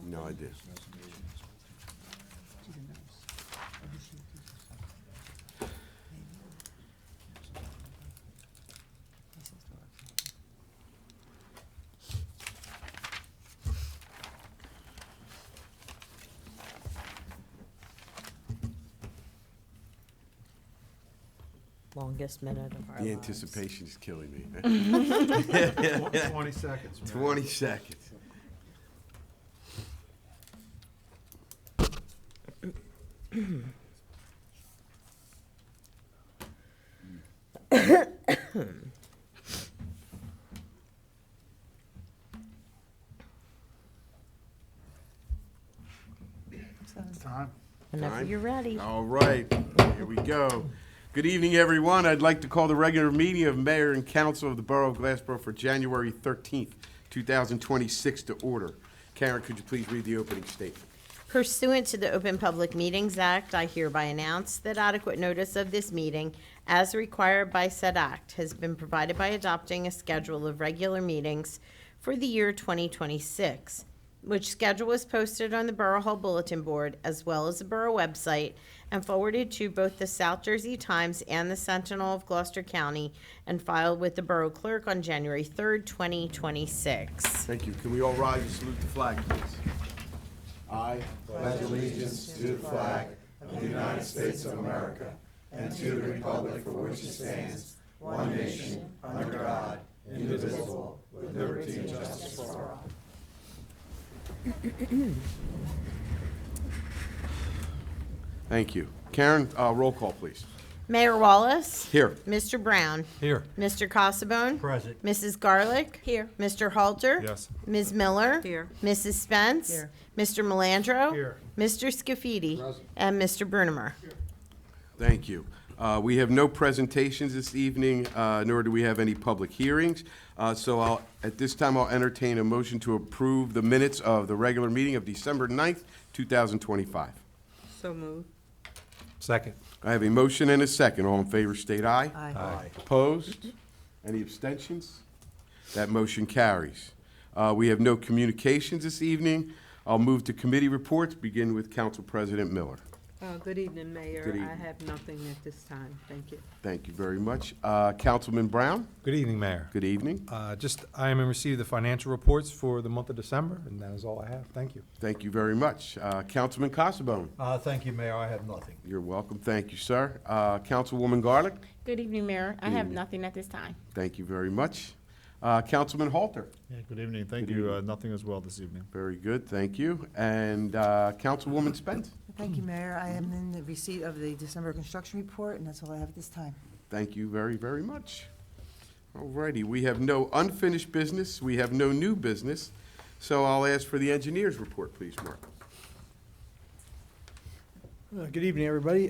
No idea. Longest minute of our The lives. anticipation is killing me. 20 seconds. Mayor. 20 seconds. Time. Whenever Time? you're ready. All right, here we go. Good evening, everyone. I'd like to call the regular meeting of Mayor and Council of the Borough of Glassboro for January 13th, 2026 to order. Karen, could you please read the opening statement? Pursuant to the Open Public Meetings Act, I hereby announce that adequate notice of this meeting, as required by said act, has been provided by adopting a schedule of regular meetings for the year 2026, which schedule was posted on the Borough Hall Bulletin Board as well as the Borough website and forwarded to both the South Jersey Times and the Sentinel of Gloucester County and filed with the Borough Clerk on January 3rd, 2026. Thank you. Can we all rise and salute the flag, please? I pledge allegiance to the flag of the United States of America and to the republic for which it stands, one nation, under God, indivisible, with liberty and justice for all. Thank you. Karen, roll call, please. Mayor Wallace? Here. Mr. Brown? Here. Mr. Casabone? Present. Mrs. Garlick? Here. Mr. Halter? Yes. Ms. Miller? Here. Mrs. Spence? Here. Mr. Melandro? Here. Mr. Scafidi? And Mr. Brunemer? Thank you. We have no presentations this evening, nor do we have any public hearings. So at this time, I'll entertain a motion to approve the minutes of the regular meeting of December 9th, 2025. So moved. Second. I have a motion and a second. All in favor, state aye. Aye. Opposed? Any abstentions? That motion carries. We have no communications this evening. I'll move to committee reports, begin with Council President Miller. Good evening, Mayor. Good I evening. have nothing at this time. Thank you. Thank you very much. Councilman Brown, Good evening, Mayor. good evening. I am in receipt of the financial reports for the month of December, and that is all I have. Thank you. Thank you very much. Councilman Casabone, Thank you, Mayor. I have nothing. you're welcome. Thank you, sir. Councilwoman Garlick, Good evening, Mayor. I have evening. nothing at this time. thank you very much. Councilman Halter, Yeah, good evening. Thank Good you. evening. Nothing as well this evening. very good, thank you. And Councilwoman Spence, Thank you, Mayor. I am in the receipt of the December construction report, and that's all I have at this time. thank you very, very much. All righty, we have no unfinished business, we have no new business, so I'll ask for the engineer's report, please, Mark. Good evening, everybody.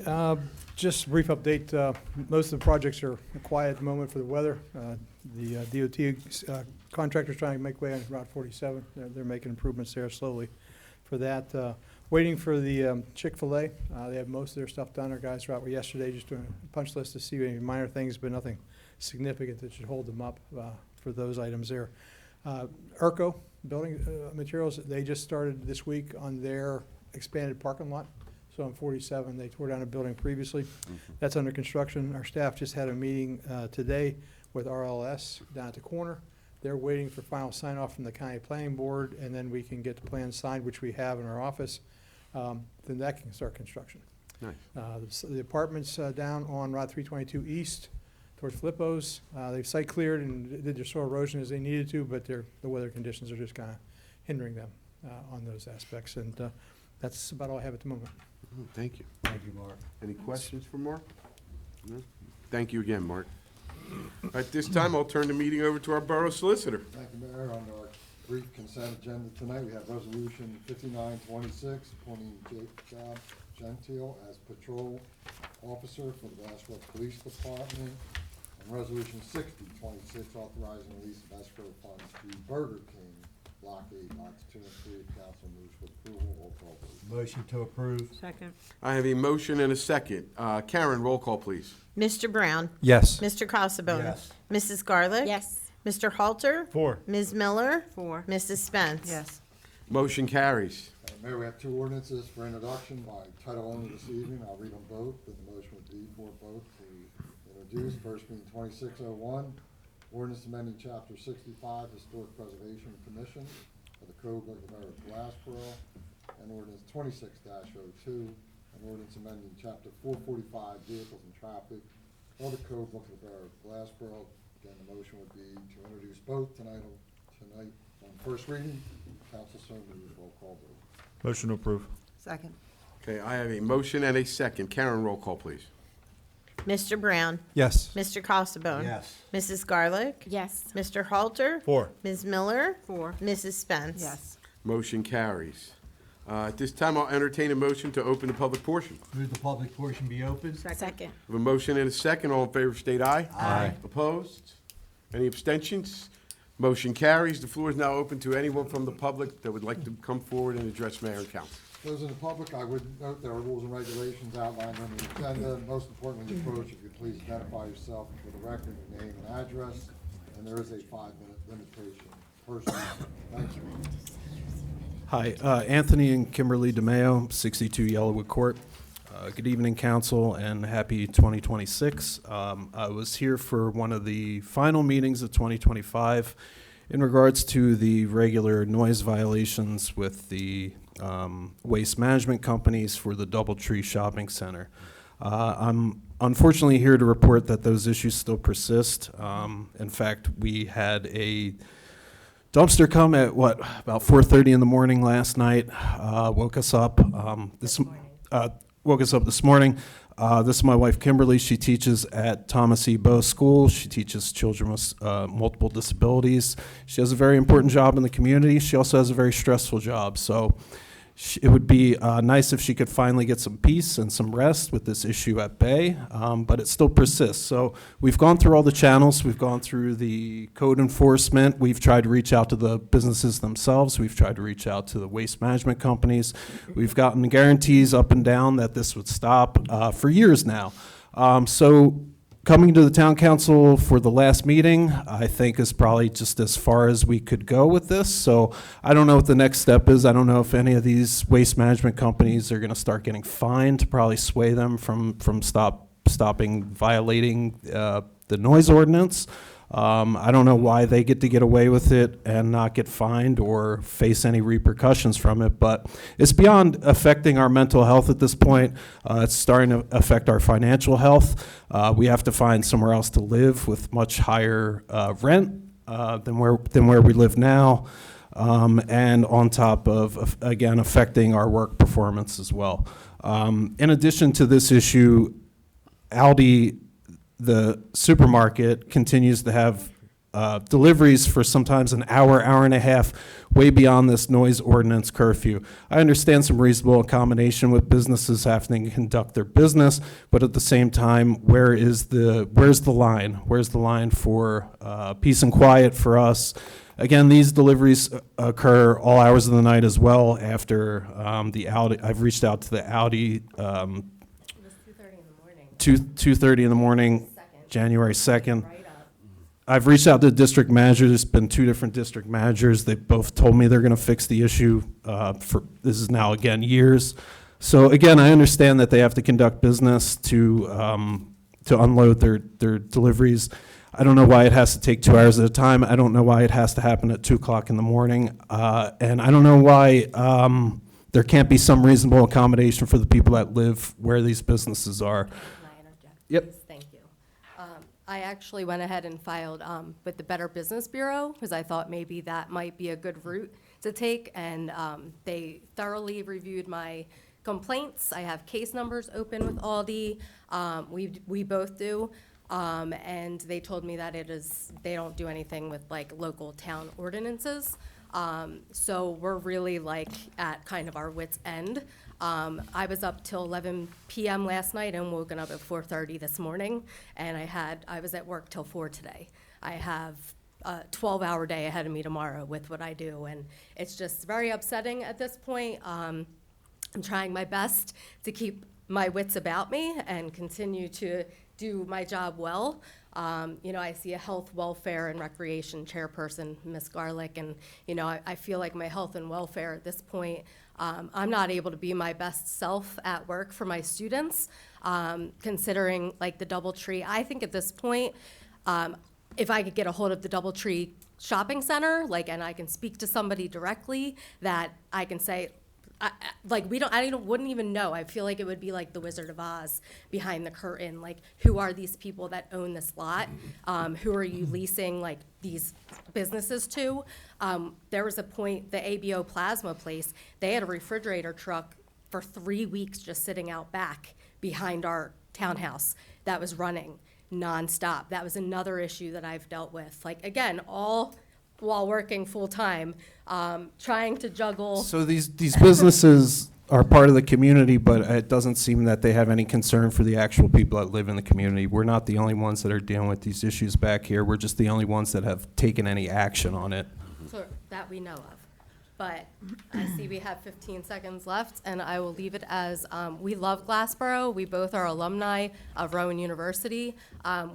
Just a brief update. Most of the projects are quiet at the moment for the weather. The DOT contractor's trying to make way on Route 47. They're making improvements there slowly for that. Waiting for the Chick-fil-A. They have most of their stuff done. Our guys were out yesterday just doing a punch list to see any minor things, but nothing significant that should hold them up for those items there. ERCO Building Materials, they just started this week on their expanded parking lot. So on 47, they tore down a building previously. That's under construction. Our staff just had a meeting today with RLS down at the corner. They're waiting for final sign-off from the county planning board, and then we can get the plan signed, which we have in our office. Then that can start construction. Nice. The apartments down on Route 322 East towards Filippo's, they've site cleared and did their soil erosion as they needed to, but the weather conditions are just kind of hindering them on those aspects. And that's about all I have at the moment. Thank you. Thank you, Mark. Any questions for Mark? No? Thank you again, Mark. At this time, I'll turn the meeting over to our Borough Solicitor. Thank you, Mayor. On our brief consent agenda tonight, we have Resolution 5926, appointing Job Gentile as patrol officer for the Glassboro Police Department, and Resolution 6026, authorizing the lease of escrow funds to Burger King, Block 8, Lots 2 and 3. Council moves for approval. Roll call, please. Motion to approve. Second. I have a motion and a second. Karen, roll call, please. Mr. Brown? Yes. Mr. Casabone? Yes. Mrs. Garlick? Yes. Mr. Halter? Four. Ms. Miller? 4. Mrs. Spence? Yes. Motion carries. Mayor, we have two ordinances for introduction by title only this evening. I'll read them both, and the motion would be for both to introduce. First being 2601, ordinance amending Chapter 65, Historic Preservation Commission of the Code of the Borough of Glassboro, and ordinance 26-02, an ordinance amending Chapter 445, Vehicles and Traffic of the Code Book of the Borough of Glassboro. Again, the motion would be to introduce both tonight on first reading. Council, so moved. Roll call vote. Motion to approve. Second. Okay, I have a motion and a second. Karen, roll call, please. Mr. Brown? Yes. Mr. Costabone? Yes. Mrs. Garlick? Yes. Mr. Halter? 4. Ms. Miller? 4, Mrs. Spence? Yes. Motion carries. At this time, I'll entertain a motion to open the public portion. Move the public portion be open. Second. I have a motion and a second. All in favor, state aye. Aye. Opposed? Any abstentions? Motion carries. The floor is now open to anyone from the public that would like to come forward and address mayor and council. Those in the public, I would note there are rules and regulations outlined on the agenda. Most importantly, when you approach, if you please identify yourself for the record, your name and address, and there is a 5-minute limitation per person. Thank you. Hi, Anthony and Kimberly DeMeo, 62 Yellowwood Court. Good evening, council, and happy 2026. I was here for one of the final meetings of 2025 in regards to the regular noise violations with the waste management companies for the Doubletree Shopping Center. I'm unfortunately here to report that those issues still persist. In fact, we had a dumpster come at about 4:30 in the morning last night. Woke us up this morning. This is my wife Kimberly. She teaches at Thomas E. Bowe School. She teaches children with multiple disabilities. She has a very important job in the community. She also has a very stressful job. So it would be nice if she could finally get some peace and some rest with this issue at bay, but it still persists. So we've gone through all the channels. We've gone through the code enforcement. We've tried to reach out to the businesses themselves. We've tried to reach out to the waste management companies. We've gotten guarantees up and down that this would stop for years now. So coming to the town council for the last meeting, I think is probably just as far as we could go with this. So I don't know what the next step is. I don't know if any of these waste management companies are gonna start getting fined to probably sway them from stopping violating the noise ordinance. I don't know why they get to get away with it and not get fined or face any repercussions from it, but it's beyond affecting our mental health at this point. It's starting to affect our financial health. We have to find somewhere else to live with much higher rent than where we live now, and on top of, again, affecting our work performance as well. In addition to this issue, Aldi, the supermarket, continues to have deliveries for sometimes an hour, hour and a half, way beyond this noise ordinance curfew. I understand some reasonable accommodation with businesses having to conduct their business, but at the same time, where's the line? Where's the line for peace and quiet for us? Again, these deliveries occur all hours of the night as well. After the Aldi, I've reached out to the Aldi. It was 2:30 in the morning. 2:30 in the morning, 2nd. January 2nd. Right up. I've reached out to district managers. There's been 2 different district managers. They both told me they're going to fix the issue this is now, again, years. So again, I understand that they have to conduct business to unload their deliveries. I don't know why it has to take 2 hours at a time. I don't know why it has to happen at 2 o'clock in the morning. And I don't know why there can't be some reasonable accommodation for the people that live where these businesses are. Can I interject? Yep. Please? Thank you. I actually went ahead and filed with the Better Business Bureau because I thought maybe that might be a good route to take, and they thoroughly reviewed my complaints. I have case numbers open with Aldi. We both do. And they told me that they don't do anything with like local town ordinances. So we're really like at kind of our wit's end. I was up till 11 p.m. last night and woken up at 4:30 this morning, and I was at work till 4 today. I have a 12-hour day ahead of me tomorrow with what I do, and it's just very upsetting at this point. I'm trying my best to keep my wits about me and continue to do my job well. You know, I see a health, welfare, and recreation chairperson, Ms. Garlick, and, you know, I feel like my health and welfare at this point, I'm not able to be my best self at work for my students, considering like the DoubleTree. I think at this point, if I could get a hold of the DoubleTree Shopping Center, like, and I can speak to somebody directly, that I can say, wouldn't even know. I feel like it would be like the Wizard of Oz behind the curtain. Like, who are these people that own this lot? Who are you leasing like these businesses to? There was a point, the ABO Plasma place, they had a refrigerator truck for 3 weeks just sitting out back behind our townhouse that was running nonstop. That was another issue that I've dealt with. Like, again, all while working full-time, trying to juggle. So these businesses are part of the community, but it doesn't seem that they have any concern for the actual people that live in the community. We're not the only ones that are dealing with these issues back here. We're just the only ones that have taken any action on it. So that we know of. But I see we have 15 seconds left, and I will leave it as, we love Glassboro. We both are alumni of Rowan University.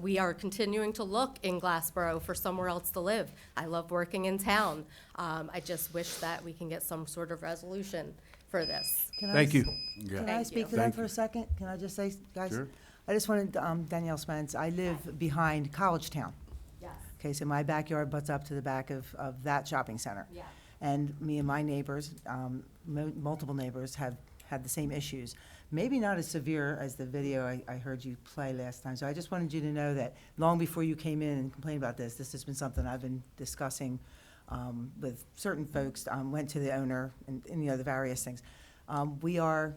We are continuing to look in Glassboro for somewhere else to live. I love working in town. I just wish that we can get some sort of resolution for this. Thank you. Can I Thank speak you. to that Thank for you. a second? Can I just say, guys? Sure. I just wanted, Danielle Spence, I live behind College Town. Yes, Okay, so my backyard butts up to the back of that shopping center. yes. And me and my neighbors, multiple neighbors, have had the same issues. Maybe not as severe as the video I heard you play last time. So I just wanted you to know that long before you came in and complained about this has been something I've been discussing with certain folks, went to the owner and you know, the various things. We are,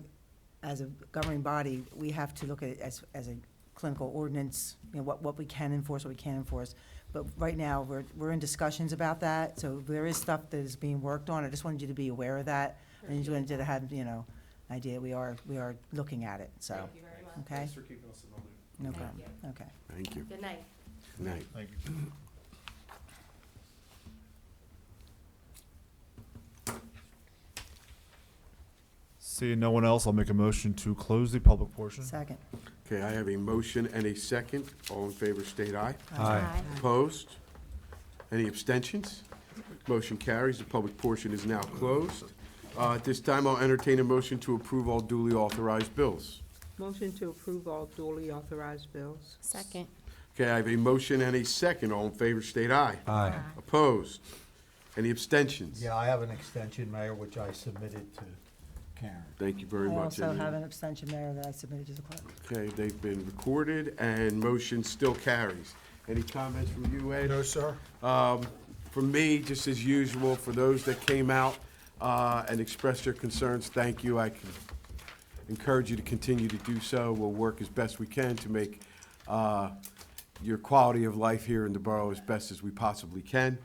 as a governing body, we have to look at it as a clinical ordinance, you know, what we can enforce, what we can't enforce. But right now, we're in discussions about that, so there is stuff that is being worked on. I just wanted you to be aware of that. And just wanted you to have, you know, idea we are looking at it, so. Thank you very much. Okay? for keeping us in the loop. No Thank problem, you. okay. Thank you. Good night. Good night. Thank you. Seeing no one else, I'll make a motion to close the public portion. Second. Okay, I have a motion and a second. All in favor, state aye. Aye. Opposed? Any abstentions? Motion carries. The public portion is now closed. At this time, I'll entertain a motion to approve all duly authorized bills. Motion to approve all duly authorized bills. Second. Okay, I have a motion and a second. All in favor, state aye. Aye. Opposed? Any abstentions? Yeah, I have an extension, Mayor, which I submitted to Karen. Thank you very I much. also have an abstention, Mayor, that I submitted to the clerk. Okay, they've been recorded, and motion still carries. Any comments from you, Ed? No, sir. From me, just as usual, for those that came out and expressed their concerns, thank you. I can encourage you to continue to do so. We'll work as best we can to make your quality of life here in the borough as best as we possibly can.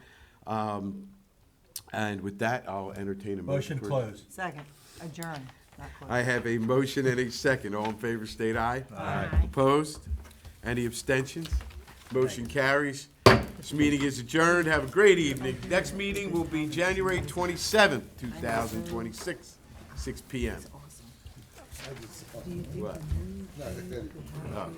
And with that, I'll entertain a motion. Motion closed. Second, adjourn, not close. I have a motion and a second. All in favor, state aye. Aye. Opposed? Any abstentions? Motion carries. This meeting is adjourned. Have a great evening. Next meeting will be January 27th, 2026, 6 p.m. Do you think What? the move- Oh.